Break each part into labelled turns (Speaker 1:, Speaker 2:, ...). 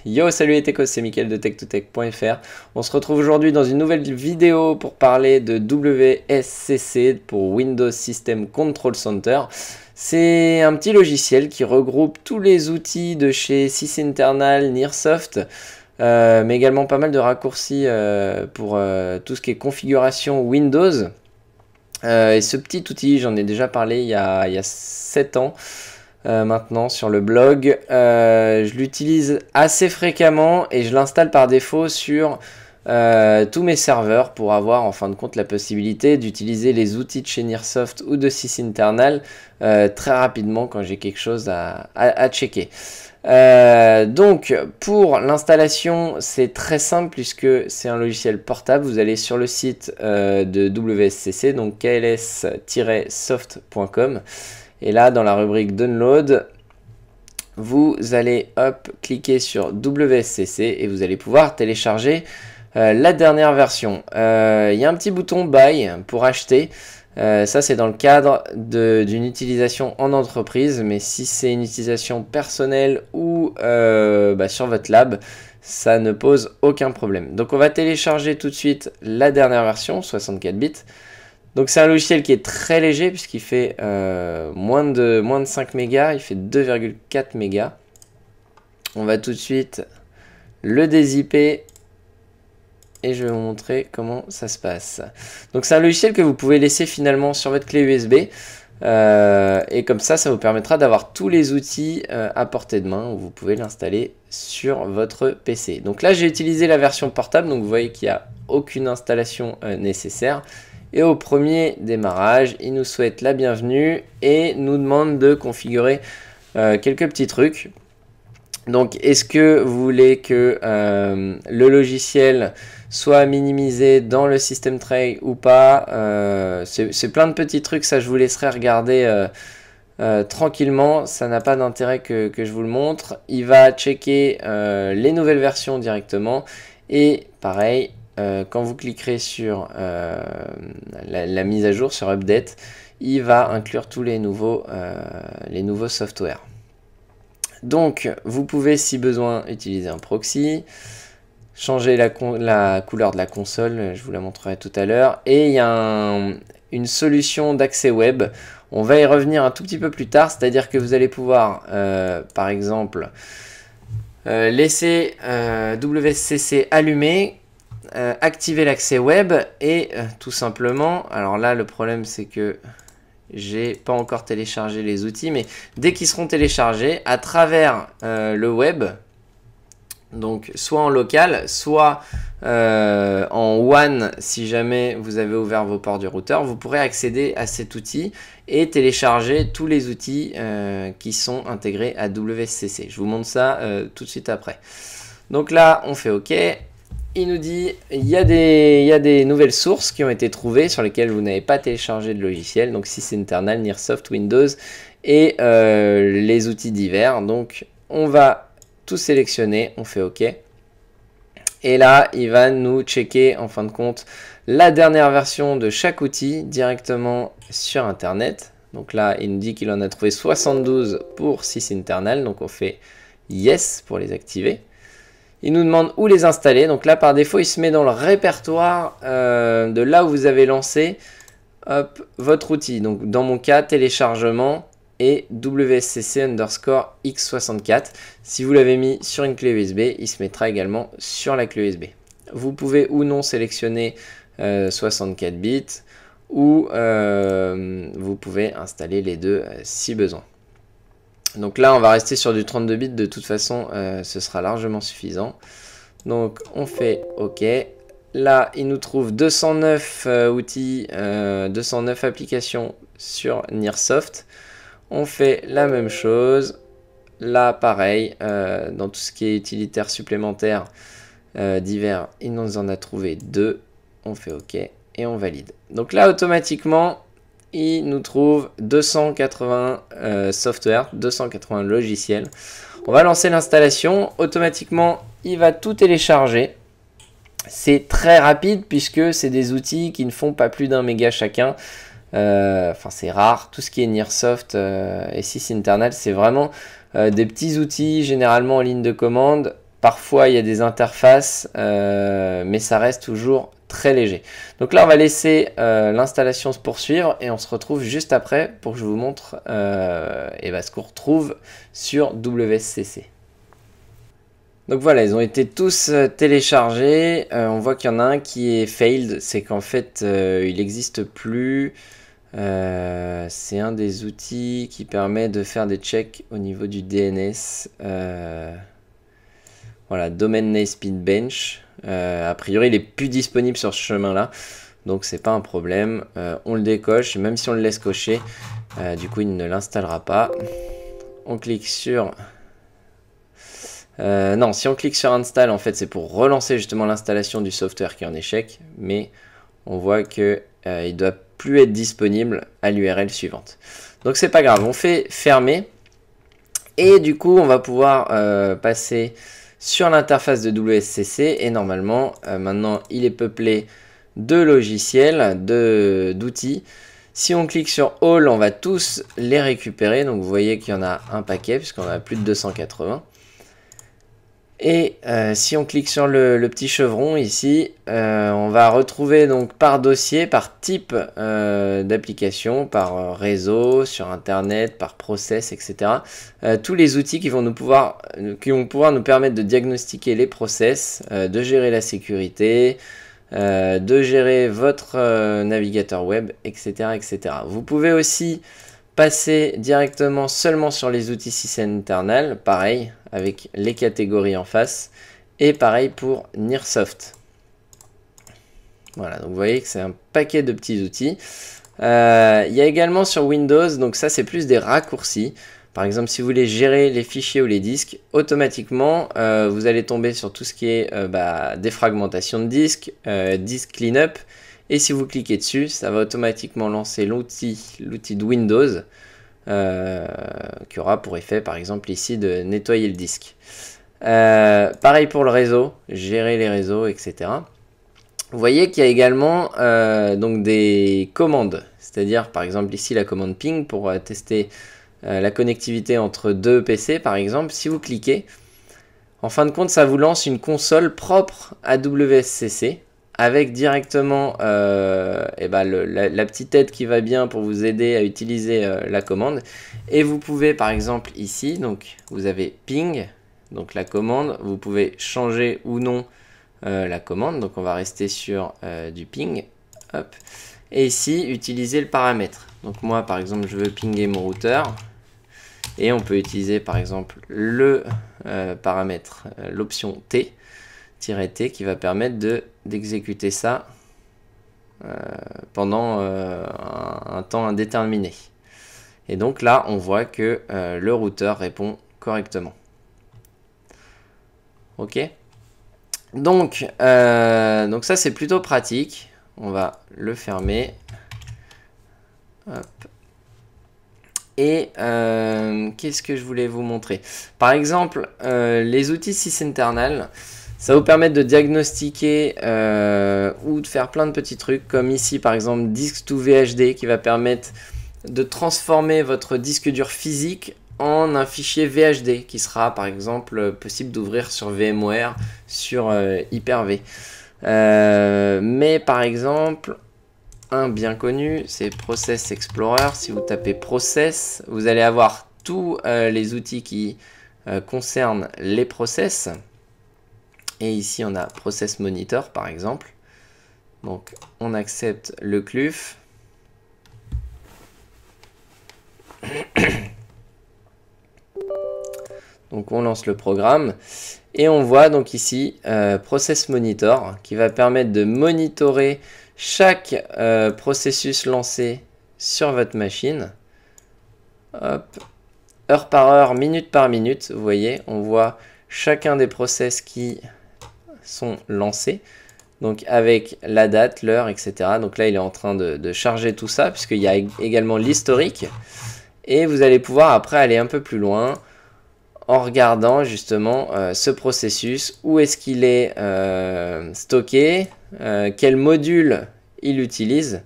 Speaker 1: Yo, salut les techos, c'est Mickaël de tech2tech.fr. On se retrouve aujourd'hui dans une nouvelle vidéo pour parler de WSCC pour Windows System Control Center. C'est un petit logiciel qui regroupe tous les outils de chez sysinternal, Nearsoft, mais également pas mal de raccourcis pour tout ce qui est configuration Windows. Et ce petit outil, j'en ai déjà parlé il y a 7 ans. Maintenant sur le blog, je l'utilise assez fréquemment et je l'installe par défaut sur tous mes serveurs pour avoir en fin de compte la possibilité d'utiliser les outils de chez Nearsoft ou de sysinternal très rapidement quand j'ai quelque chose à checker. Donc pour l'installation c'est très simple puisque c'est un logiciel portable. Vous allez sur le site de WSCC, donc kls-soft.com. Et là, dans la rubrique Download, vous allez cliquer sur WSCC et vous allez pouvoir télécharger la dernière version. Il y a un petit bouton Buy pour acheter. Ça, c'est dans le cadre d'une utilisation en entreprise. Mais si c'est une utilisation personnelle ou sur votre lab, ça ne pose aucun problème. Donc, on va télécharger tout de suite la dernière version, 64 bits. Donc c'est un logiciel qui est très léger puisqu'il fait moins de 5 mégas, il fait 2,4 mégas. On va tout de suite le dézipper et je vais vous montrer comment ça se passe. Donc c'est un logiciel que vous pouvez laisser finalement sur votre clé USB et comme ça vous permettra d'avoir tous les outils à portée de main où vous pouvez l'installer sur votre PC. Donc là j'ai utilisé la version portable, donc vous voyez qu'il n'y a aucune installation nécessaire. Et au premier démarrage, il nous souhaite la bienvenue et nous demande de configurer quelques petits trucs. Donc, est-ce que vous voulez que le logiciel soit minimisé dans le system tray ou pas? C'est plein de petits trucs, ça je vous laisserai regarder tranquillement. Ça n'a pas d'intérêt que je vous le montre. Il va checker les nouvelles versions directement et pareil. Quand vous cliquerez sur la mise à jour, sur Update, il va inclure tous les nouveaux softwares. Donc, vous pouvez, si besoin, utiliser un proxy, changer la couleur de la console, je vous la montrerai tout à l'heure, et il y a une solution d'accès web. On va y revenir un tout petit peu plus tard, c'est-à-dire que vous allez pouvoir, par exemple, laisser WSCC allumé, activer l'accès web et tout simplement, alors là le problème c'est que j'ai pas encore téléchargé les outils, mais dès qu'ils seront téléchargés à travers le web, donc soit en local, soit en WAN si jamais vous avez ouvert vos ports du routeur, vous pourrez accéder à cet outil et télécharger tous les outils qui sont intégrés à WSCC. Je vous montre ça tout de suite après. Donc là on fait OK. Il nous dit il y a des nouvelles sources qui ont été trouvées sur lesquelles vous n'avez pas téléchargé de logiciel, donc sysinternal, Nearsoft, Windows et les outils divers. Donc on va tout sélectionner, on fait OK. Et là, il va nous checker en fin de compte la dernière version de chaque outil directement sur Internet. Donc là, il nous dit qu'il en a trouvé 72 pour sysinternal, donc on fait Yes pour les activer. Il nous demande où les installer. Donc là, par défaut, il se met dans le répertoire de là où vous avez lancé votre outil. Donc dans mon cas, téléchargement et WSCC_X64. Si vous l'avez mis sur une clé USB, il se mettra également sur la clé USB. Vous pouvez ou non sélectionner 64 bits ou vous pouvez installer les deux si besoin. Donc là, on va rester sur du 32 bits. De toute façon, ce sera largement suffisant. Donc, on fait OK. Là, il nous trouve 209 outils, 209 applications sur Nearsoft. On fait la même chose. Là, pareil, dans tout ce qui est utilitaire supplémentaire divers, il nous en a trouvé 2. On fait OK et on valide. Donc là, automatiquement, il nous trouve 280 software, 280 logiciels. On va lancer l'installation. Automatiquement, il va tout télécharger. C'est très rapide puisque c'est des outils qui ne font pas plus d'1 méga chacun. Enfin, c'est rare. Tout ce qui est Nearsoft et sysinternal, c'est vraiment des petits outils généralement en ligne de commande. parfois il y a des interfaces, mais ça reste toujours très léger. Donc là on va laisser l'installation se poursuivre et on se retrouve juste après pour que je vous montre ce qu'on retrouve sur WSCC. Donc voilà, ils ont été tous téléchargés. On voit qu'il y en a un qui est failed, c'est qu'en fait il n'existe plus. C'est un des outils qui permet de faire des checks au niveau du DNS. Voilà, Domain Name Speed Bench. A priori, il n'est plus disponible sur ce chemin-là, donc c'est pas un problème. On le décoche, même si on le laisse cocher, du coup, il ne l'installera pas. On clique sur... non, si on clique sur Install, en fait, c'est pour relancer justement l'installation du software qui est en échec, mais on voit que il doit plus être disponible à l'URL suivante. Donc c'est pas grave, on fait fermer et du coup on va pouvoir passer sur l'interface de WSCC et normalement maintenant il est peuplé de logiciels, d'outils. Si on clique sur All, on va tous les récupérer, donc vous voyez qu'il y en a un paquet puisqu'on a plus de 280. Et si on clique sur le petit chevron ici, on va retrouver donc par dossier, par type d'application, par réseau, sur internet, par process, etc. Tous les outils qui vont pouvoir nous permettre de diagnostiquer les process, de gérer la sécurité, de gérer votre navigateur web, etc., etc. Vous pouvez aussi passer directement seulement sur les outils sysinternal, pareil, avec les catégories en face, et pareil pour Nearsoft. Voilà, donc vous voyez que c'est un paquet de petits outils. Il y a également sur Windows, donc ça c'est plus des raccourcis. Par exemple, si vous voulez gérer les fichiers ou les disques, automatiquement, vous allez tomber sur tout ce qui est défragmentation de disques, disk cleanup. Et si vous cliquez dessus, ça va automatiquement lancer l'outil de Windows qui aura pour effet, par exemple ici, de nettoyer le disque. Pareil pour le réseau, gérer les réseaux, etc. Vous voyez qu'il y a également donc des commandes, c'est-à-dire par exemple ici la commande ping pour tester la connectivité entre deux PC par exemple. Si vous cliquez, en fin de compte ça vous lance une console propre à WSCC avec directement la petite aide qui va bien pour vous aider à utiliser la commande. Et vous pouvez par exemple ici, donc vous avez ping, donc la commande, vous pouvez changer ou non la commande, donc on va rester sur du ping, hop. Et ici utiliser le paramètre. Donc moi par exemple je veux pinguer mon routeur et on peut utiliser par exemple le paramètre, l'option T qui va permettre d'exécuter ça pendant un temps indéterminé. Et donc là on voit que le routeur répond correctement. Ok. Donc ça c'est plutôt pratique. On va le fermer. Hop. Et qu'est-ce que je voulais vous montrer? Par exemple, les outils sysinternal, ça va vous permettre de diagnostiquer ou de faire plein de petits trucs, comme ici par exemple Disk2VHD qui va permettre de transformer votre disque dur physique en un fichier VHD qui sera par exemple possible d'ouvrir sur VMware, sur Hyper-V. Mais par exemple, un bien connu, c'est Process Explorer. Si vous tapez Process, vous allez avoir tous les outils qui concernent les process. Et ici, on a Process Monitor, par exemple. Donc, on accepte le CLUF. Donc, on lance le programme. Et on voit donc ici Process Monitor qui va permettre de monitorer chaque processus lancé sur votre machine. Hop. Heure par heure, minute par minute. Vous voyez, on voit chacun des process qui sont lancés. Donc avec la date, l'heure, etc. Donc là, il est en train de charger tout ça puisqu'il y a également l'historique. Et vous allez pouvoir après aller un peu plus loin en regardant justement ce processus, où est-ce qu'il est, stocké, quel module il utilise.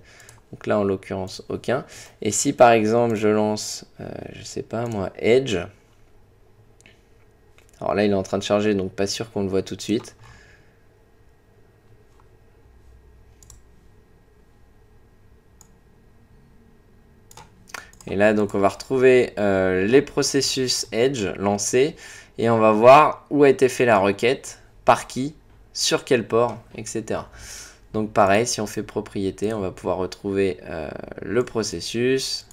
Speaker 1: Donc là en l'occurrence aucun. Et si par exemple je lance, je sais pas moi, Edge, Alors là, il est en train de charger, donc pas sûr qu'on le voit tout de suite. Et là, donc, on va retrouver les processus Edge lancés et on va voir où a été fait la requête, par qui, sur quel port, etc. Donc, pareil, si on fait propriété, on va pouvoir retrouver le processus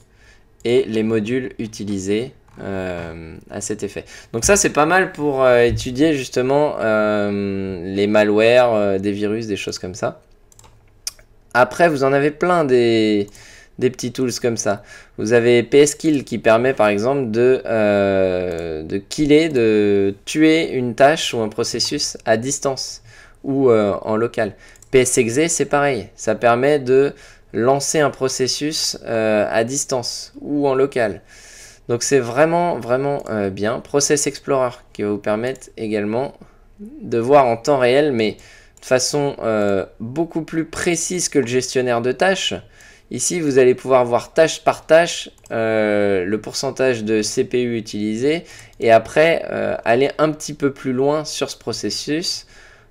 Speaker 1: et les modules utilisés à cet effet. Donc ça, c'est pas mal pour étudier justement les malwares, des virus, des choses comme ça. Après, vous en avez plein des petits tools comme ça. Vous avez PSKill qui permet par exemple de killer, de tuer une tâche ou un processus à distance ou en local. PSExe, c'est pareil. Ça permet de lancer un processus à distance ou en local. Donc c'est vraiment bien. Process Explorer qui va vous permettre également de voir en temps réel, mais de façon beaucoup plus précise que le gestionnaire de tâches. Ici, vous allez pouvoir voir tâche par tâche le pourcentage de CPU utilisé et après aller un petit peu plus loin sur ce processus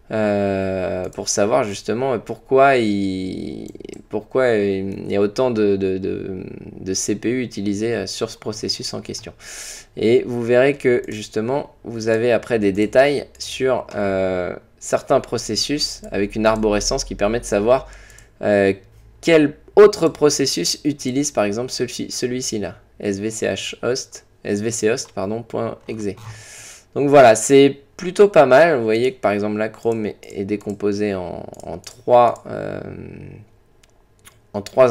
Speaker 1: pour savoir justement pourquoi il y a autant de CPU utilisés sur ce processus en question. Et vous verrez que justement, vous avez après des détails sur certains processus avec une arborescence qui permet de savoir quel autre processus utilise par exemple celui-ci là, svchost, .exe. Donc voilà, c'est plutôt pas mal. Vous voyez que par exemple la Chrome est décomposée en trois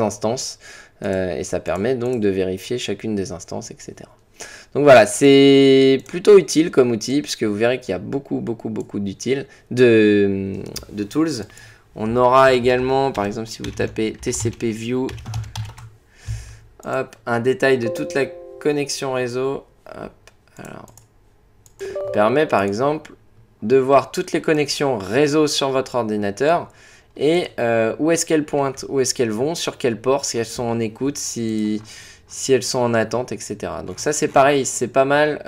Speaker 1: instances et ça permet donc de vérifier chacune des instances, etc. Donc voilà, c'est plutôt utile comme outil puisque vous verrez qu'il y a beaucoup d'utiles, de tools. On aura également, par exemple, si vous tapez TCP View, hop, un détail de toute la connexion réseau. Hop, alors, permet par exemple de voir toutes les connexions réseau sur votre ordinateur et où est-ce qu'elles pointent, où est-ce qu'elles vont, sur quel port, si elles sont en écoute, si elles sont en attente, etc. Donc ça c'est pareil, c'est pas mal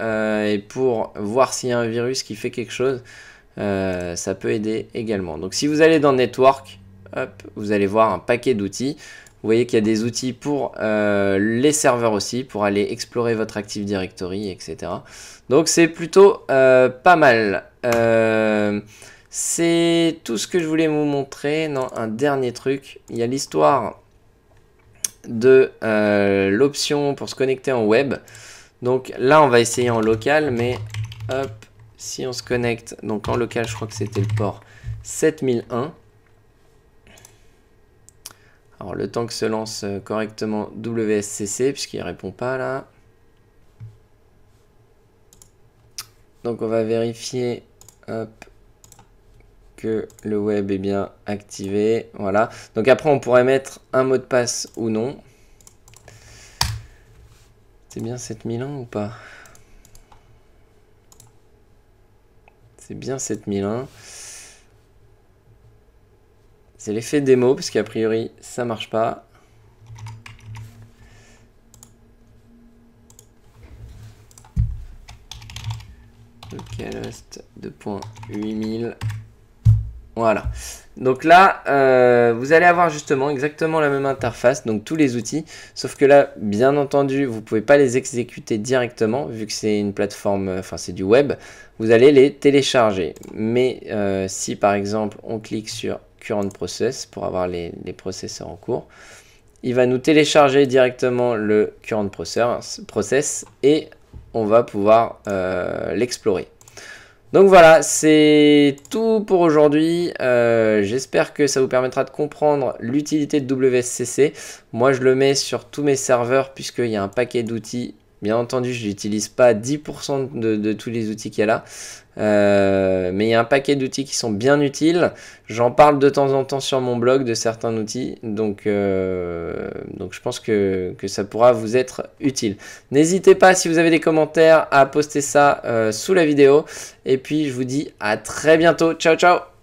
Speaker 1: et pour voir s'il y a un virus qui fait quelque chose, ça peut aider également. Donc si vous allez dans Network, hop, vous allez voir un paquet d'outils. Vous voyez qu'il y a des outils pour les serveurs aussi, pour aller explorer votre Active Directory, etc. Donc c'est plutôt pas mal. C'est tout ce que je voulais vous montrer. Non, un dernier truc. Il y a l'histoire de l'option pour se connecter en web. Donc là, on va essayer en local, mais hop, si on se connecte, donc en local, je crois que c'était le port 7001. Alors le temps que se lance correctement WSCC, puisqu'il ne répond pas là. Donc on va vérifier hop, que le web est bien activé. Voilà. Donc après on pourrait mettre un mot de passe ou non. C'est bien 7001 ou pas? C'est bien 7001. C'est l'effet démo, parce qu'a priori, ça marche pas. Localhost 2.8000. Voilà. Donc là, vous allez avoir justement exactement la même interface, donc tous les outils, sauf que là, bien entendu, vous ne pouvez pas les exécuter directement, vu que c'est une plateforme, enfin c'est du web, vous allez les télécharger. Mais si par exemple, on clique sur Current Process pour avoir les processeurs en cours, il va nous télécharger directement le Current Process et on va pouvoir l'explorer. Donc voilà, c'est tout pour aujourd'hui. J'espère que ça vous permettra de comprendre l'utilité de WSCC. Moi, je le mets sur tous mes serveurs puisqu'il y a un paquet d'outils. Bien entendu, je n'utilise pas 10% de tous les outils qu'il y a là. Mais il y a un paquet d'outils qui sont bien utiles. J'en parle de temps en temps sur mon blog de certains outils. Donc je pense que ça pourra vous être utile. N'hésitez pas, si vous avez des commentaires, à poster ça sous la vidéo. Et puis, je vous dis à très bientôt. Ciao, ciao!